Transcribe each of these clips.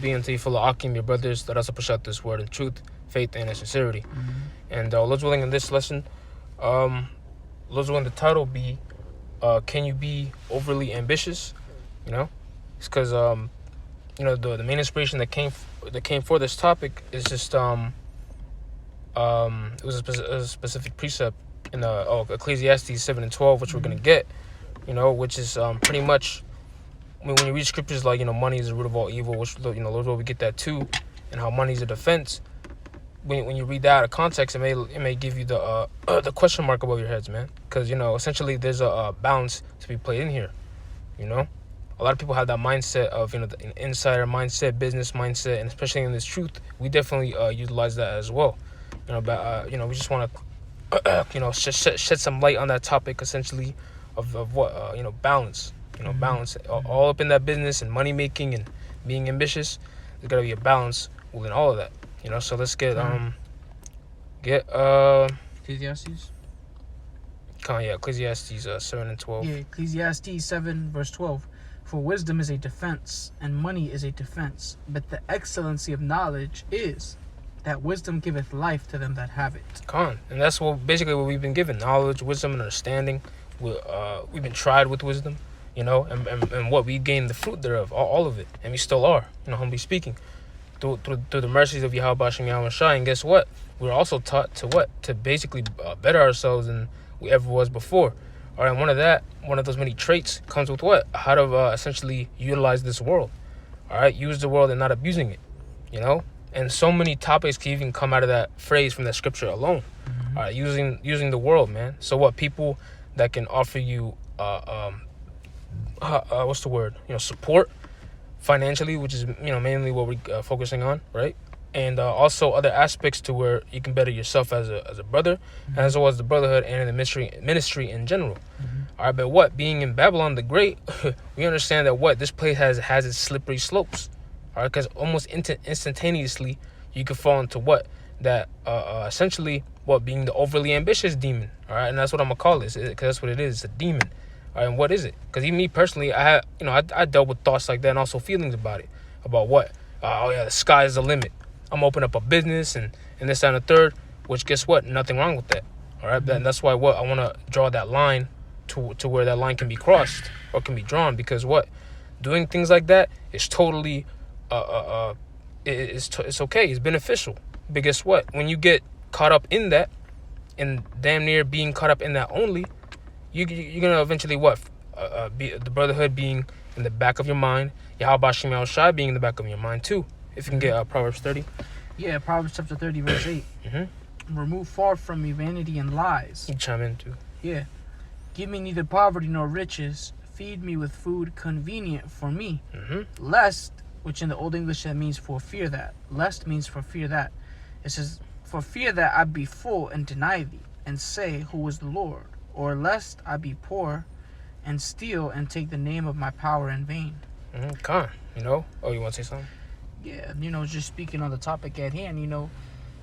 Be until you follow Akim, your brothers that also push out this word in truth, faith, and in sincerity. Mm-hmm. And Lord's willing, in this lesson, Lord's willing, the title be, can you be overly ambitious? You know, it's because the main inspiration that came for this topic is just it was a specific precept in Ecclesiastes 7:12, which we're gonna get, which is pretty much when you read scriptures like money is the root of all evil, which Lord will we get that too, and how money is a defense. When you read that out of context, it may give you the question mark above your heads, man, because essentially there's a balance to be played in here. A lot of people have that mindset of the insider mindset, business mindset, and especially in this truth, we definitely utilize that as well. But we just want to shed some light on that topic, essentially, of what balance. Balance all up in that business and money making and being ambitious. There's gotta be a balance within all of that. So let's get Ecclesiastes. Ecclesiastes 7:12. Yeah, Ecclesiastes 7 verse 12. For wisdom is a defense, and money is a defense. But the excellency of knowledge is that wisdom giveth life to them that have it. And that's basically what we've been given: knowledge, wisdom, and understanding. We've been tried with wisdom, and what we gained the fruit thereof, all of it, and we still are, humbly speaking, through the mercies of Yahweh Bashem Yahweh Shai. And guess what? We're also taught to basically better ourselves than we ever was before. All right, one of those many traits comes with what? How to essentially utilize this world. All right, use the world and not abusing it. And so many topics can even come out of that phrase from that scripture alone. Mm-hmm. All right, using the world, man. So what? People that can offer you what's the word? Support financially, which is mainly what we're focusing on, right? And also other aspects to where you can better yourself as a brother, mm-hmm. as well as the brotherhood and in the ministry in general. Mm-hmm. All right, but what? Being in Babylon the Great, we understand that this place has its slippery slopes. All right, because almost instantaneously you could fall into that essentially being the overly ambitious demon. All right, and that's what I'm gonna call this, because that's what it is. It's a demon. All right, and what is it? Because even me personally, I dealt with thoughts like that and also feelings about it. About what? The sky is the limit. I'm opening up a business and this, that, and the third, which guess what? Nothing wrong with that. All right, and that's why I want to draw that line to where that line can be crossed or can be drawn, because doing things like that is totally it's okay, it's beneficial. But guess what? When you get caught up in that, and damn near being caught up in that only, you're gonna eventually be the brotherhood being in the back of your mind, Yahweh Bashem Yahweh Shai being in the back of your mind too. If you can get Proverbs 30. Yeah, Proverbs chapter 30 verse 8. Mm-hmm. Remove far from me vanity and lies. You chime in too. Yeah. Give me neither poverty nor riches. Feed me with food convenient for me. Mm-hmm. Lest, which in the Old English that means for fear that. Lest means for fear that. It says, for fear that I be full and deny thee, and say, who is the Lord? Or lest I be poor and steal and take the name of my power in vain. Mm-hmm. Oh, you want to say something? Yeah, just speaking on the topic at hand,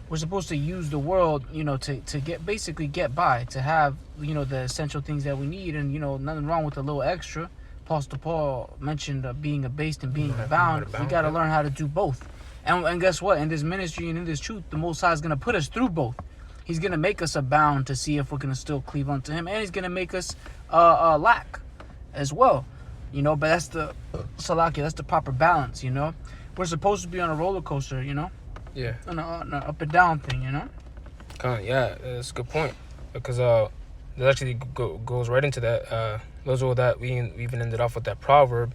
we're supposed to use the world, to get by, to have, the essential things that we need, and, nothing wrong with a little extra. Apostle Paul mentioned being abased and being abound. We got to learn how to do both. And guess what? In this ministry and in this truth, the Most High is going to put us through both. He's going to make us abound to see if we're going to still cleave unto Him, and He's going to make us lack as well. But that's the Salakia, that's the proper balance, We're supposed to be on a roller coaster, Yeah. On an up and down thing, Yeah, that's a good point. Because that actually goes right into that. Those are that we even ended off with that proverb.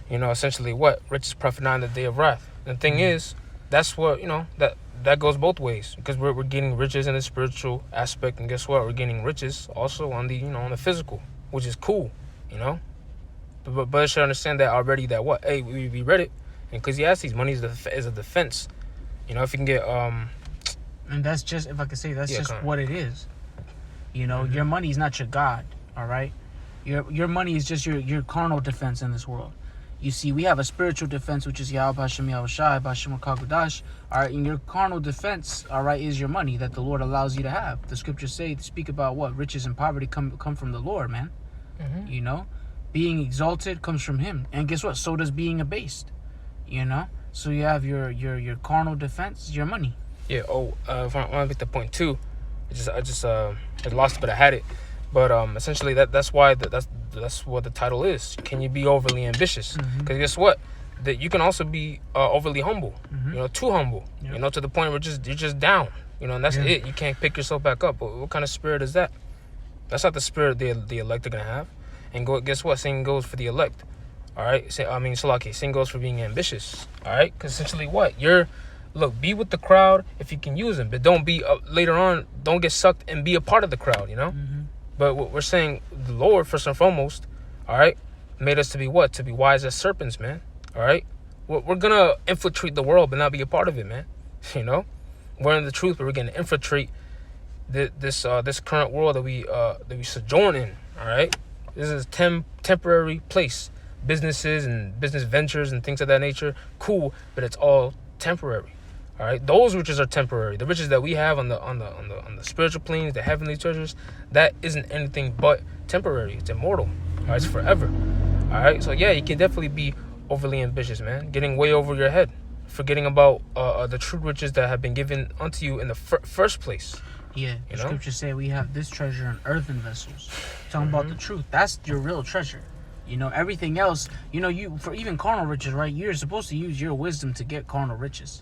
Essentially riches profit not in the day of wrath. And the thing is, that's what, that goes both ways. Because we're getting riches in the spiritual aspect. And guess what? We're getting riches also on the, on the physical, which is cool, But I should understand that already, that hey, we read it. In Ecclesiastes, money is a defense. If you can get and that's just, if I could say, that's just what it is. Mm-hmm. Your money is not your God, all right? Your money is just your carnal defense in this world. You see, we have a spiritual defense, which is Yahweh Bashem Yahweh Shai, Bashem Kagudash. All right, and your carnal defense, all right, is your money that the Lord allows you to have. The scriptures speak about what? Riches and poverty come from the Lord, man. Mm-hmm. Being exalted comes from Him. And guess what? So does being abased. So you have your carnal defense, your money. Yeah. Oh, if I want to get the point too, I lost it, but I had it. But essentially that's why that's what the title is. Can you be overly ambitious? Because guess what? That you can also be overly humble. You know, too humble. Yeah. You know, to the point where you're just down. You know, and that's it. You can't pick yourself back up. But what kind of spirit is that? That's not the spirit the elect are gonna have. And guess what? Same goes for the elect. All right. Salaki. Same goes for being ambitious. All right. Because essentially, what be with the crowd if you can use them, but don't be later on. Don't get sucked and be a part of the crowd. You know. But what we're saying, the Lord first and foremost, all right, made us to be what? To be wise as serpents, man. All right. We're gonna infiltrate the world, but not be a part of it, man. You know, we're in the truth, but we're gonna infiltrate this current world that we sojourn in. All right. This is temporary place. Businesses and business ventures and things of that nature, cool, but it's all temporary. All right, those riches are temporary. The riches that we have on the spiritual planes, the heavenly treasures, that isn't anything but temporary. It's immortal. All right, it's forever. All right, so yeah, you can definitely be overly ambitious, man, getting way over your head, forgetting about the true riches that have been given unto you in the first place. Yeah, the scriptures say we have this treasure in earthen vessels. Talking about the truth, that's your real treasure. You know, everything else, you know, for even carnal riches, right? You're supposed to use your wisdom to get carnal riches.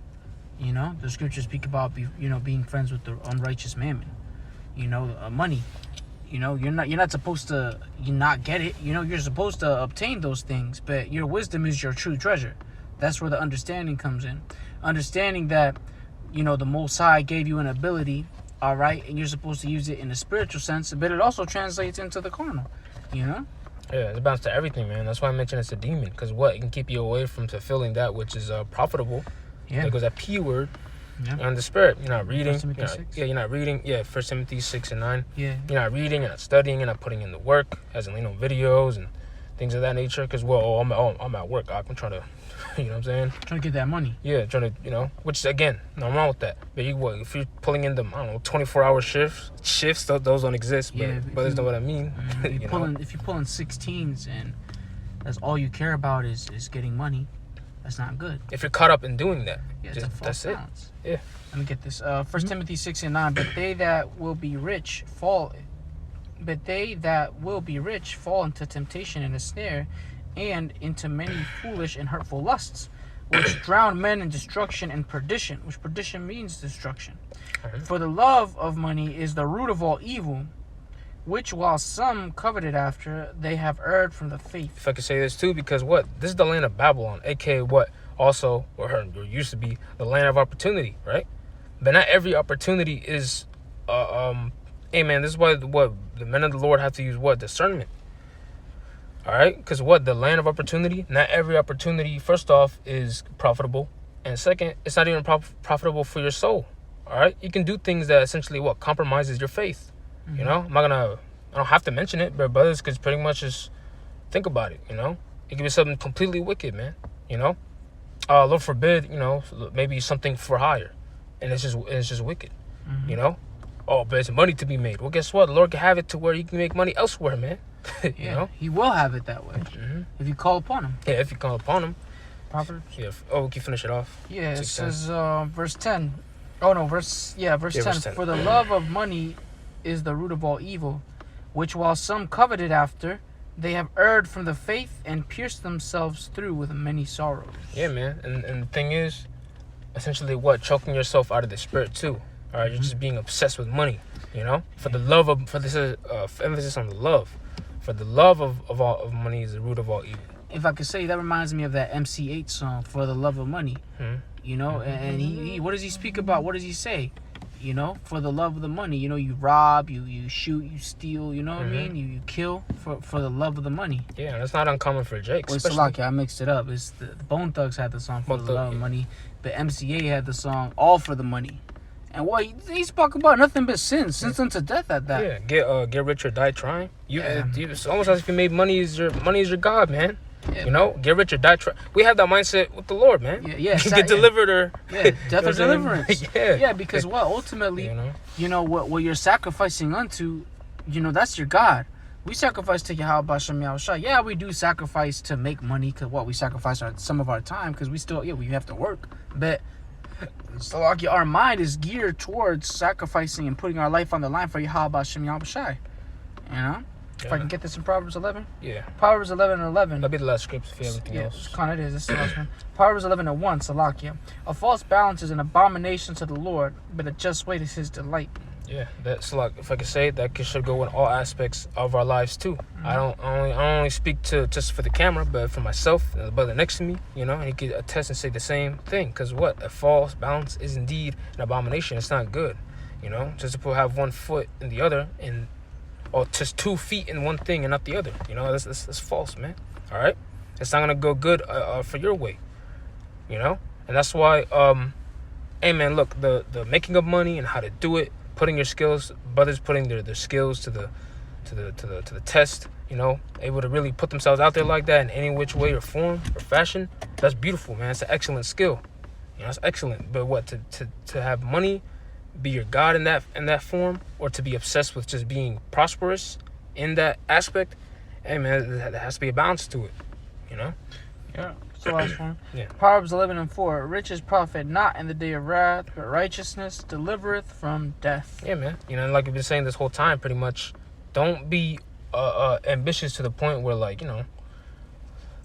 You know, the scriptures speak about, being friends with the unrighteous mammon. You know, money. You know, you're not supposed to not get it. You know, you're supposed to obtain those things, but your wisdom is your true treasure. That's where the understanding comes in. Understanding that, you know, the Most High gave you an ability, all right, and you're supposed to use it in a spiritual sense, but it also translates into the carnal, you know? Yeah, it's bounce to everything, man. That's why I mentioned it's a demon, because it can keep you away from fulfilling that which is profitable. Yeah. There goes that P word. Yeah. And the spirit. You're not reading. You're not reading. Yeah, 1 Timothy 6 and 9. Yeah. You're not reading, you're not studying, you're not putting in the work, as in, videos and things of that nature. Because, I'm at work. I'm trying to, you know what I'm saying? Trying to get that money. Yeah, trying to, which, again, nothing wrong with that. But if you're pulling in the, 24-hour shifts, those don't exist. But that's not what I mean. If you're pulling 16s and that's all you care about is getting money, that's not good. If you're caught up in doing that, that's balance. It. Yeah. Let me get this. 1 Timothy 6 and 9. But they that will be rich fall into temptation and a snare, and into many foolish and hurtful lusts, which drown men in destruction and perdition, which perdition means destruction. For the love of money is the root of all evil, which while some coveted after, they have erred from the faith. If I could say this too, because this is the land of Babylon, aka also, or used to be, the land of opportunity, right? But not every opportunity is, hey man, this is why the men of the Lord have to use discernment. All right, because the land of opportunity, not every opportunity, first off, is profitable, and second, it's not even profitable for your soul. All right, you can do things that essentially compromises your faith. Mm-hmm. You know, I don't have to mention it, but brothers could pretty much just think about it. You know, it could be something completely wicked, man. You know, Lord forbid, maybe something for hire, and it's just wicked. Mm-hmm. You know, but it's money to be made. Well, guess what? The Lord can have it to where you can make money elsewhere, man. You know, He will have it that way if you call upon Him. Yeah, if you call upon Him. Proverbs. Yeah. We can finish it off. Yeah, it says verse 10. Oh no, verse 10. Verse 10. For the love of money is the root of all evil, which while some coveted after, they have erred from the faith and pierced themselves through with many sorrows. Yeah, man. And the thing is, essentially, choking yourself out of the spirit too. All right, you're just being obsessed with money. You know, this is emphasis on the love. For the love of money is the root of all evil. If I could say, that reminds me of that MC8 song, For the Love of Money. Mm-hmm. You know, and he what does he speak about? What does he say? You know, for the love of the money. You know, you rob, you shoot, you steal. You know what I mean? You kill for the love of the money. Yeah, that's not uncommon for Jake. Well, Salaki, I mixed it up. It's the Bone Thugs had the song For the Love of Money, but MCA had the song All for the Money. And he spoke about nothing but sins unto death at that. Yeah, get rich or die trying. It's almost as if you made money is your God, man. Yeah, you know, get rich or die trying. We have that mindset with the Lord, man. Yeah. Get delivered or death or deliverance. Yeah, because ultimately, what you're sacrificing unto, that's your God. We sacrifice to Yahweh Bashem Yahushua. Yeah, we do sacrifice to make money, because what, we sacrifice some of our time, because we still, we have to work. But so like our mind is geared towards sacrificing and putting our life on the line for Yahweh Bashem Yahushua. You know? If I can get this in Proverbs 11. Yeah. Proverbs 11:11. That'll be the last script if you have anything else. Kind of is. This is the last one. Proverbs 11:1. Salakia. A false balance is an abomination to the Lord, but a just weight is his delight. Yeah, that's like, if I could say, that should go in all aspects of our lives too. I don't only speak to just for the camera, but for myself and the brother next to me, you know, and he could attest and say the same thing. Because what, a false balance is indeed an abomination. It's not good, you know, just to have one foot in the other, or just 2 feet in one thing and not the other. You know, that's false, man. All right, it's not gonna go good for your way, you know, and that's why, hey man, look, the making of money and how to do it. Putting your skills, brothers putting their skills to the test, you know, able to really put themselves out there like that in any which way or form or fashion. That's beautiful, man. It's an excellent skill. You know, it's excellent. But what, to have money be your God in that form, or to be obsessed with just being prosperous in that aspect, hey man, there has to be a balance to it, you know? Yeah. The last one. Yeah. Proverbs 11:4. Riches profit not in the day of wrath, but righteousness delivereth from death. Yeah, man. You know, like we've been saying this whole time, pretty much, don't be ambitious to the point where, like, you know,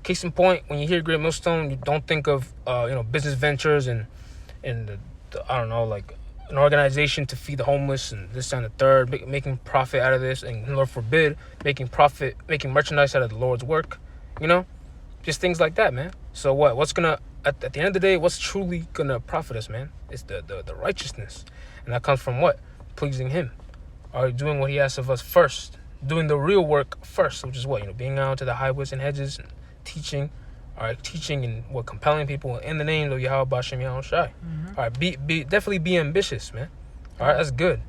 case in point, when you hear Great Millstone, you don't think of business ventures and the I don't know, like an organization to feed the homeless and this and the third, making profit out of this, and Lord forbid, making merchandise out of the Lord's work, you know. Just things like that, man. So what's gonna, at the end of the day, what's truly gonna profit us, man? It's the righteousness. And that comes from what? Pleasing him. Or doing what he asks of us first. Doing the real work first, which is what? You know, being out to the highways and hedges and teaching. All right, teaching and compelling people in the name of Yahweh Bashem Yahushua. All right, definitely be ambitious, man. All right, that's good.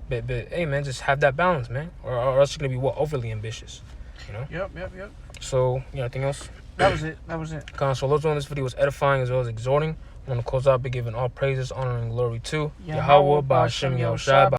But hey, man, just have that balance, man. Or else you're gonna be overly ambitious. You know? Yep. So, anything else? That was it. So those on this video was edifying as well as exhorting. I'm going to close out by giving all praises, honor, and glory to Yahweh Bashem Yahushua.